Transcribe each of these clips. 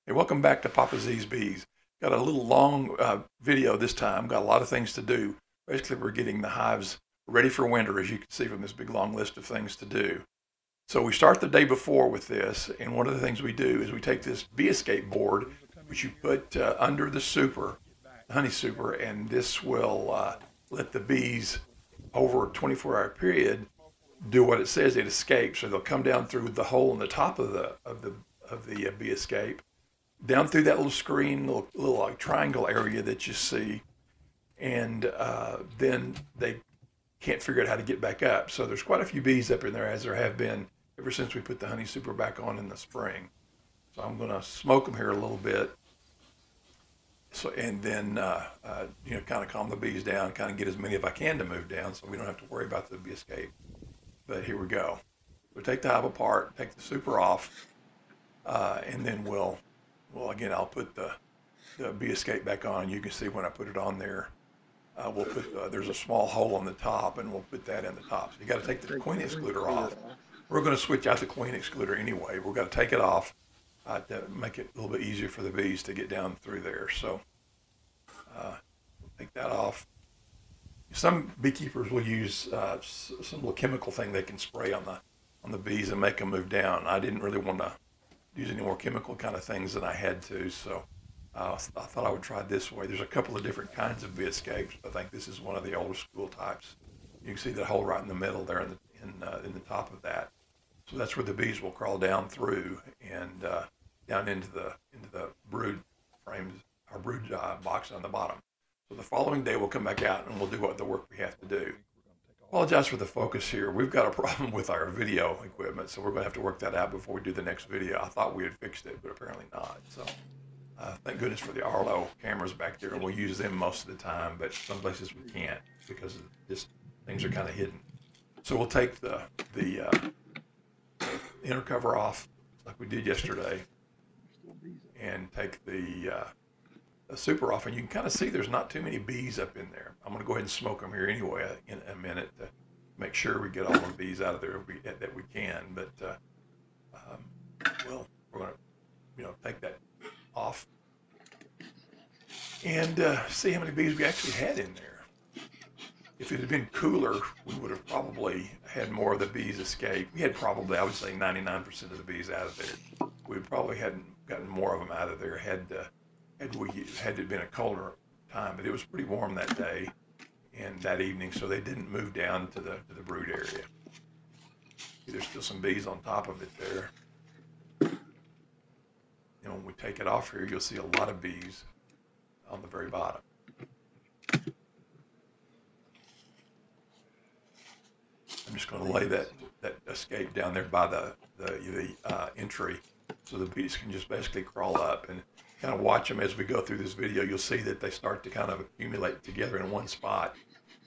Hey, welcome back to Papa Z's Bees. Got a little long video this time. Got a lot of things to do. Basically, we're getting the hives ready for winter, as you can see from this big long list of things to do. So we start the day before with this, and one of the things we do is we take this bee escape board, which you put under the super, the honey super, and this will let the bees over a 24-hour period do what it says. It escapes, so they'll come down through the hole in the top of the bee escape, down through that little screen, little like triangle area that you see, and then they can't figure out how to get back up. So there's quite a few bees up in there, as there have been ever since we put the honey super back on in the spring. So I'm going to smoke them here a little bit. So, and then, kind of calm the bees down, kind of get as many as I can to move down so we don't have to worry about the bee escape. But here we go. We'll take the hive apart, take the super off, and then again, I'll put the bee escape back on. You can see when I put it on there, we'll put, there's a small hole on the top, and we'll put that in the top. So you got to take the queen excluder off. We're going to switch out the queen excluder anyway. We're going to take it off to make it a little bit easier for the bees to get down through there. So take that off. Some beekeepers will use some little chemical thing they can spray on the bees and make them move down. I didn't really want to use any more chemical kind of things than I had to, so I thought I would try this way. There's a couple of different kinds of bee escapes. I think this is one of the older school types. You can see that hole right in the middle there in the top of that. So that's where the bees will crawl down through and down into the brood frames, our brood box on the bottom. So the following day we'll come back out and we'll do the work we have to do. Apologize for the focus here. We've got a problem with our video equipment, so we're going to have to work that out before we do the next video. I thought we had fixed it, but apparently not. So thank goodness for the Arlo cameras back there, and we'll use them most of the time, but some places we can't because just things are kind of hidden. So we'll take the inner cover off like we did yesterday and take the super off, and you can kind of see there's not too many bees up in there. I'm going to go ahead and smoke them here anyway in a minute to make sure we get all the bees out of there that we can. But we're going to take that off and see how many bees we actually had in there. If it had been cooler, we would have probably had more of the bees escape. We had probably, I would say, 99% of the bees out of there. We probably hadn't gotten more of them out of there had it been a colder time, but it was pretty warm that day and that evening, so they didn't move down to the brood area. There's still some bees on top of it there. When we take it off here, you'll see a lot of bees on the very bottom. I'm just going to lay that escape down there by the entry so the bees can just basically crawl up and kind of watch them as we go through this video. You'll see that they start to kind of accumulate together in one spot.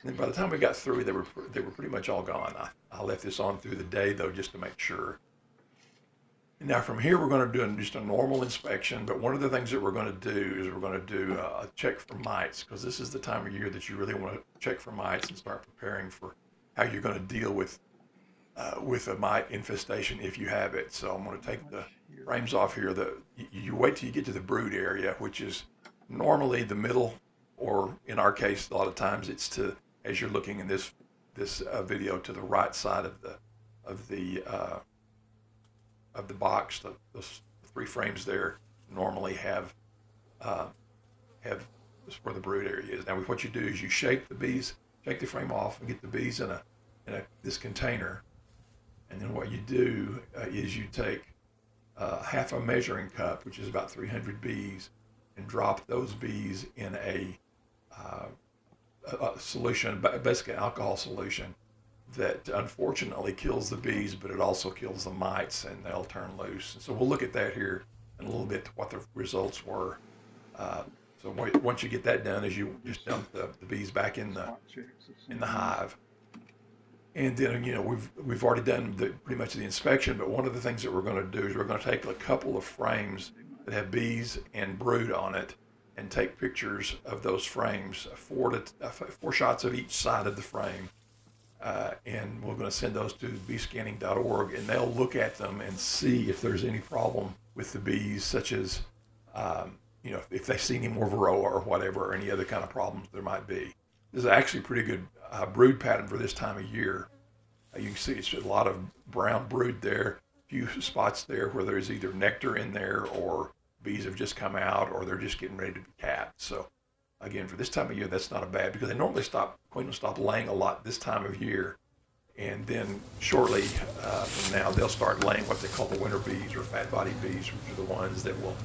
And then by the time we got through, they were pretty much all gone. I left this on through the day though, just to make sure. And now from here, we're going to do just a normal inspection. But one of the things that we're going to do is we're going to do a check for mites, because this is the time of year that you really want to check for mites and start preparing for how you're going to deal with a mite infestation if you have it. So I'm going to take the frames off here. You wait till you get to the brood area, which is normally the middle, or in our case, a lot of times it's as you're looking in this video, to the right side of the box. Those three frames there normally have where the brood area is. Now, what you do is you shake the frame off and get the bees in this container. And then what you do is you take half a measuring cup, which is about 300 bees, and drop those bees in a solution, basically an alcohol solution, that unfortunately kills the bees, but it also kills the mites, and they'll turn loose. And so we'll look at that here in a little bit, what the results were. So once you get that done, is you just dump the bees back in the hive. And then, we've already done pretty much the inspection, but one of the things that we're going to do is we're going to take a couple of frames that have bees and brood on it and take pictures of those frames, 4 shots of each side of the frame. And we're going to send those to beescanning.org, and they'll look at them and see if there's any problem with the bees, such as you know, if they see any more varroa or whatever, or any other kind of problems there might be. This is actually a pretty good brood pattern for this time of year. You can see it's a lot of brown brood there, a few spots there where there's either nectar in there or bees have just come out or they're just getting ready to be capped. So again, for this time of year, that's not a bad, because they normally queen will stop laying a lot this time of year. And then shortly from now, they'll start laying what they call the winter bees or fat body bees, which are the ones that will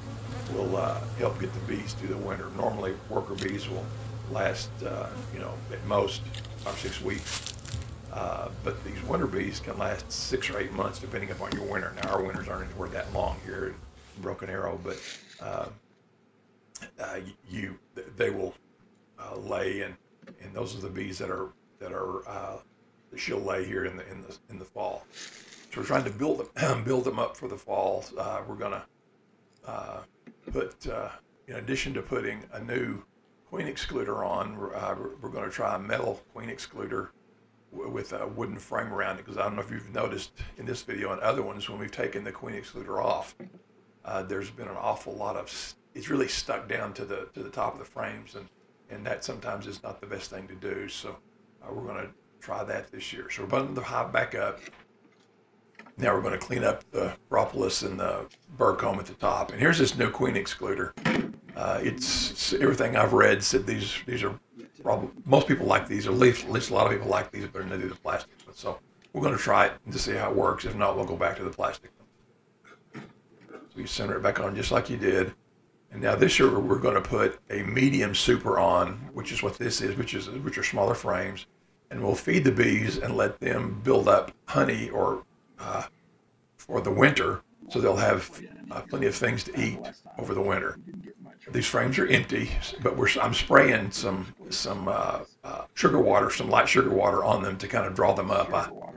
help get the bees through the winter. Normally, worker bees will last, you know, at most 5 or 6 weeks. But these winter bees can last 6 or 8 months, depending upon your winter. Now, our winters aren't anywhere that long here in Broken Arrow, but they will lay, and those are the bees that she'll lay here in the fall. So we're trying to build them up for the fall. We're gonna put, in addition to putting a new queen excluder on, we're going to try a metal queen excluder with a wooden frame around it, because I don't know if you've noticed in this video and other ones, when we've taken the queen excluder off, there's been an awful lot of, it's really stuck down to the top of the frames, and that sometimes is not the best thing to do. So we're going to try that this year. So we're buttoning the hive back up. Now we're going to clean up the propolis and the burr comb at the top. And here's this new queen excluder. It's everything I've read said these are probably, most people like these, or at least a lot of people like these, better than they do the plastic. So we're going to try it to see how it works. If not, we'll go back to the plastic. So you center it back on just like you did. And now this year we're going to put a medium super on, which is what this is, which are smaller frames, and we'll feed the bees and let them build up honey or for the winter, so they'll have plenty of things to eat over the winter. These frames are empty, but I'm spraying some sugar water, some light sugar water on them to kind of draw them up.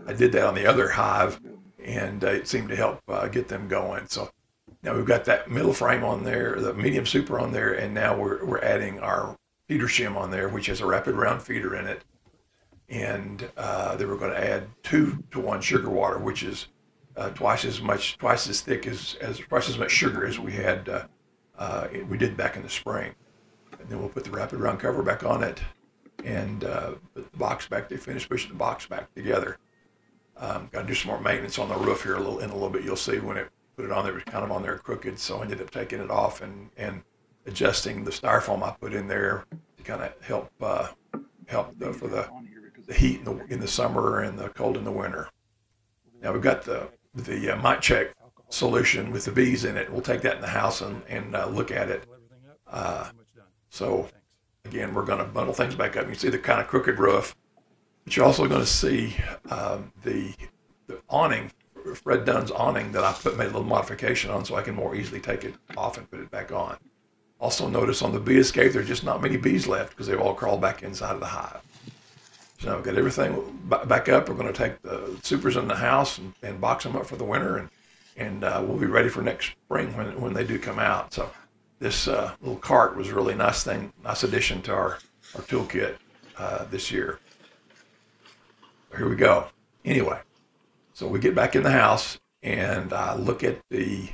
I did that on the other hive, and it seemed to help get them going. So now we've got that middle frame on there, the medium super on there, and now we're adding our feeder shim on there, which has a rapid round feeder in it. And then we're going to add 2-to-1 sugar water, which is twice as much sugar as we had we did back in the spring. And then we'll put the rapid round cover back on it, and put the box back. They finish pushing the box back together. Got to do some more maintenance on the roof here in a little bit. You'll see when it put it on there, it was kind of on there crooked, so I ended up taking it off and adjusting the styrofoam I put in there to kind of help for the heat in the summer and the cold in the winter. Now we've got the mite check solution with the bees in it. We'll take that in the house and look at it. So again, we're going to bundle things back up. You can see the kind of crooked roof, but you're also going to see the awning, Fred Dunn's awning, that I made a little modification on so I can more easily take it off and put it back on. Also notice on the bee escape, there's just not many bees left because they've all crawled back inside of the hive. So now we've got everything back up. We're going to take the supers in the house and box them up for the winter, and we'll be ready for next spring when they do come out. So this little cart was a really nice addition to our toolkit this year. Here we go. Anyway, so we get back in the house and look at the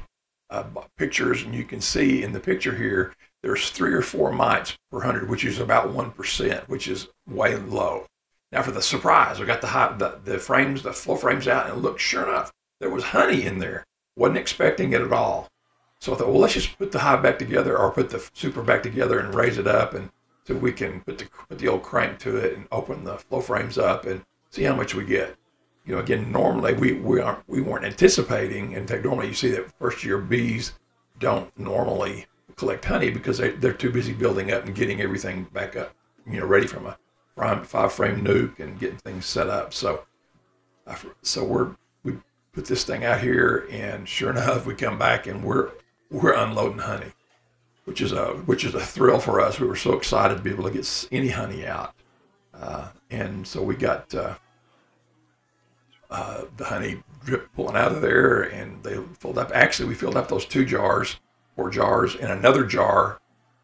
pictures, and you can see in the picture here, there's 3 or 4 mites per 100, which is about 1%, which is way low. Now for the surprise, we got the frames, the floor frames out, and look, sure enough, there was honey in there. Wasn't expecting it at all. So I thought, well, let's just put the hive back together, or put the super back together and raise it up, and so we can put the old crank to it and open the floor frames up and see how much we get. You know, again, normally we weren't anticipating. In fact, normally you see that first year bees don't normally collect honey because they're too busy building up and getting everything back up, you know, ready from a 5-frame nuke and getting things set up. So we put this thing out here, and sure enough, we come back and we're unloading honey, which is a thrill for us. We were so excited to be able to get any honey out, and so we got the honey drip pulling out of there, and they filled up. Actually, we filled up those 4 jars, and another jar,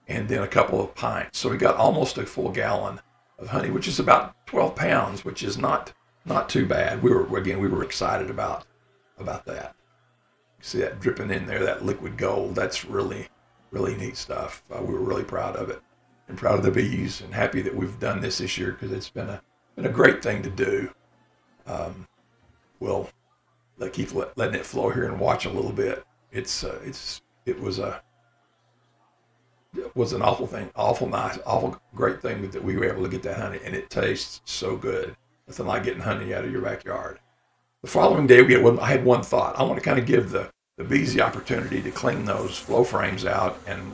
and then a couple of pints. So we got almost a full gallon of honey, which is about 12 pounds, which is not too bad. We were excited about that. You see that dripping in there, that liquid gold. That's really really neat stuff. We were really proud of it and proud of the bees and happy that we've done this year because it's been a great thing to do. We'll keep letting it flow here and watch a little bit. It was an awful thing, awful nice, awful great thing that we were able to get that honey, and it tastes so good. Nothing like getting honey out of your backyard. The following day, I had one thought. I want to kind of give the bees the opportunity to clean those flow frames out and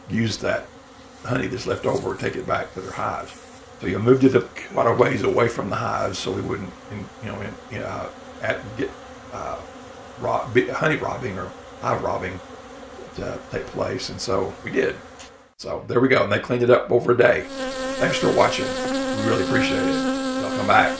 use that honey that's left over and take it back to their hives. So you moved it quite a ways away from the hives so we wouldn't, get honey robbing or hive robbing to take place. And so we did. So there we go. And they cleaned it up over a day. Thanks for watching. We really appreciate it. Y'all come back.